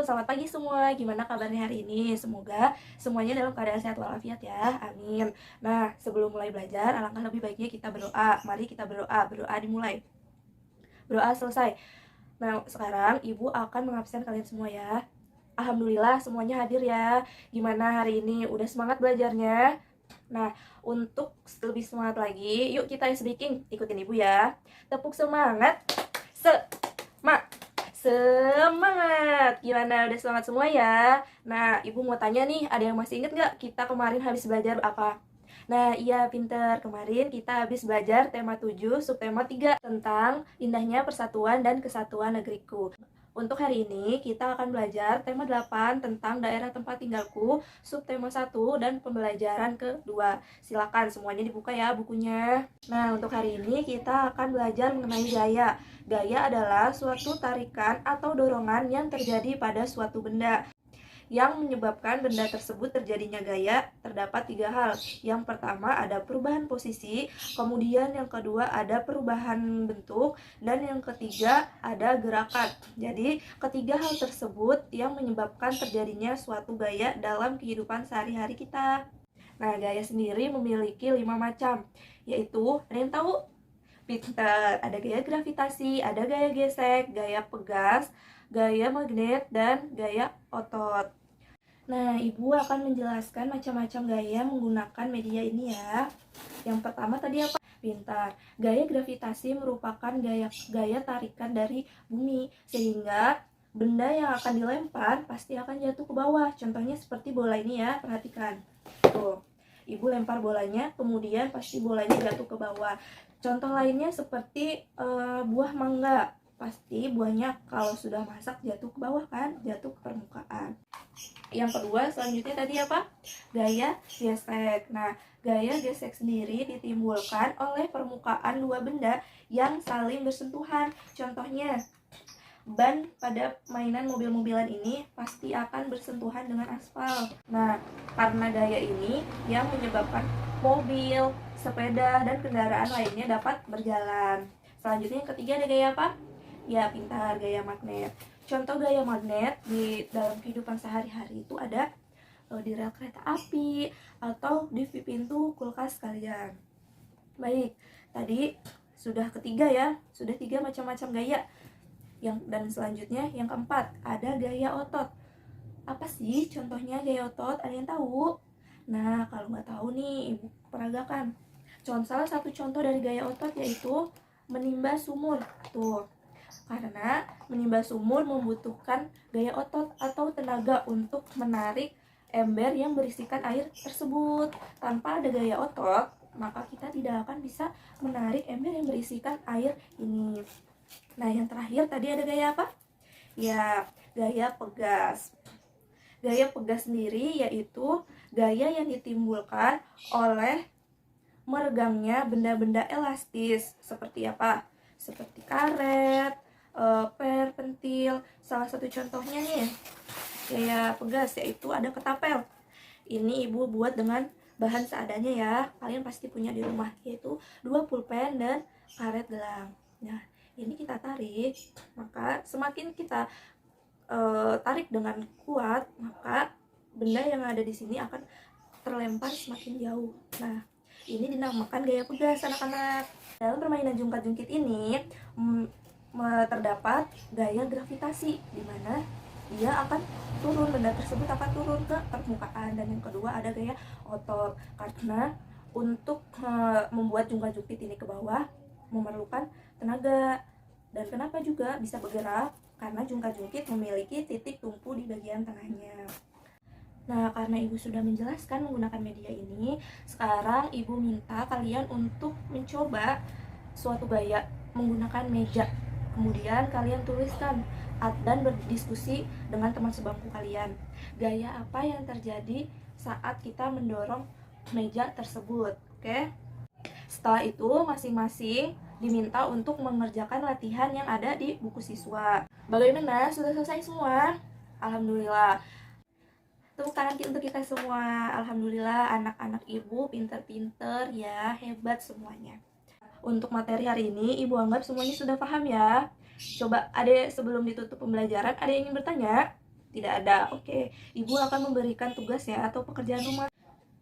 selamat pagi semua. Gimana kabarnya hari ini? Semoga semuanya dalam keadaan sehat walafiat ya. Amin. Nah, sebelum mulai belajar, alangkah lebih baiknya kita berdoa. Mari kita berdoa. Berdoa dimulai. Berdoa selesai. Nah, sekarang Ibu akan mengabsen kalian semua ya. Alhamdulillah semuanya hadir ya. Gimana hari ini? Udah semangat belajarnya? Nah, untuk lebih semangat lagi, yuk kita speaking. Ikutin Ibu ya. Tepuk semangat. Semangat! Gimana? Udah semangat semua ya? Nah, Ibu mau tanya nih, ada yang masih inget nggak kita kemarin habis belajar apa? Nah, iya pinter. Kemarin kita habis belajar tema 7, subtema 3 tentang indahnya persatuan dan kesatuan negeriku. Untuk hari ini, kita akan belajar tema 8 tentang daerah tempat tinggalku, subtema 1 dan pembelajaran kedua. Silakan semuanya dibuka ya bukunya. Nah, untuk hari ini kita akan belajar mengenai gaya. Gaya adalah suatu tarikan atau dorongan yang terjadi pada suatu benda. Yang menyebabkan benda tersebut terjadinya gaya terdapat 3 hal. Yang pertama ada perubahan posisi, kemudian yang kedua ada perubahan bentuk, dan yang ketiga ada gerakan. Jadi ketiga hal tersebut yang menyebabkan terjadinya suatu gaya dalam kehidupan sehari-hari kita. Nah, gaya sendiri memiliki 5 macam, yaitu ada yang tahu? Pinter. Ada gaya gravitasi, ada gaya gesek, gaya pegas, gaya magnet, dan gaya otot. Nah, Ibu akan menjelaskan macam-macam gaya menggunakan media ini ya. Yang pertama tadi apa? Pintar. Gaya gravitasi merupakan gaya tarikan dari bumi, sehingga benda yang akan dilempar pasti akan jatuh ke bawah. Contohnya seperti bola ini ya, perhatikan. Tuh, Ibu lempar bolanya, kemudian pasti bolanya jatuh ke bawah. Contoh lainnya seperti buah mangga, pasti buahnya kalau sudah masak jatuh ke bawah kan, jatuh ke permukaan. Yang kedua selanjutnya tadi apa? Gaya gesek. Nah, gaya gesek sendiri ditimbulkan oleh permukaan dua benda yang saling bersentuhan. Contohnya, ban pada mainan mobil-mobilan ini pasti akan bersentuhan dengan aspal. Nah, karena gaya ini yang menyebabkan mobil, sepeda, dan kendaraan lainnya dapat berjalan. Selanjutnya yang ketiga ada gaya apa? Ya, pintar, gaya magnet. Contoh gaya magnet di dalam kehidupan sehari-hari itu ada di rel kereta api atau di pintu kulkas kalian. Baik, tadi sudah ketiga ya, sudah 3 macam-macam gaya. Dan selanjutnya yang keempat ada gaya otot. Apa sih contohnya gaya otot? Ada yang tahu? Nah, kalau nggak tahu nih, Ibu peragakan. Salah satu contoh dari gaya otot yaitu menimba sumur. Tuh, karena menimba sumur membutuhkan gaya otot atau tenaga untuk menarik ember yang berisikan air tersebut. Tanpa ada gaya otot, maka kita tidak akan bisa menarik ember yang berisikan air ini. Nah, yang terakhir tadi ada gaya apa? Ya, gaya pegas. Gaya pegas sendiri yaitu gaya yang ditimbulkan oleh meregangnya benda-benda elastis. Seperti apa? Seperti karet, pentil. Salah satu contohnya nih gaya pegas yaitu ada ketapel. Ini Ibu buat dengan bahan seadanya ya. Kalian pasti punya di rumah, yaitu 2 pulpen dan karet gelang. Nah, ini kita tarik, maka semakin kita tarik dengan kuat, maka benda yang ada di sini akan terlempar semakin jauh. Nah, ini dinamakan gaya pegas anak-anak. Dalam permainan jungkat-jungkit ini terdapat gaya gravitasi, di mana dia akan turun, benda tersebut akan turun ke permukaan. Dan yang kedua ada gaya otot, karena untuk membuat jungkat-jungkit ini ke bawah memerlukan tenaga. Dan kenapa juga bisa bergerak? Karena jungkat-jungkit memiliki titik tumpu di bagian tengahnya. Nah, karena Ibu sudah menjelaskan menggunakan media ini, sekarang Ibu minta kalian untuk mencoba suatu gaya menggunakan meja. Kemudian kalian tuliskan dan berdiskusi dengan teman sebangku kalian. Gaya apa yang terjadi saat kita mendorong meja tersebut, oke? Setelah itu masing-masing diminta untuk mengerjakan latihan yang ada di buku siswa. Bagaimana? Sudah selesai semua? Alhamdulillah. Tepuk tangan untuk kita semua. Alhamdulillah, anak-anak Ibu pinter-pinter ya, hebat semuanya. Untuk materi hari ini Ibu anggap semuanya sudah paham ya. Coba Adek sebelum ditutup pembelajaran, Adek ingin bertanya? Tidak ada. Oke, Ibu akan memberikan tugas ya atau pekerjaan rumah.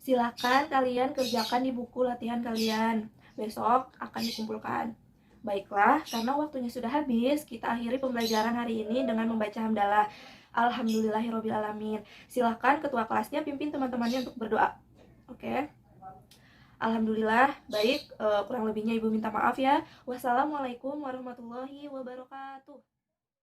Silakan kalian kerjakan di buku latihan kalian. Besok akan dikumpulkan. Baiklah, karena waktunya sudah habis, kita akhiri pembelajaran hari ini dengan membaca hamdalah. Alhamdulillahirobbilalamin. Silakan ketua kelasnya pimpin teman-temannya untuk berdoa. Oke. Alhamdulillah, baik. Kurang lebihnya Ibu minta maaf ya. Wassalamualaikum warahmatullahi wabarakatuh.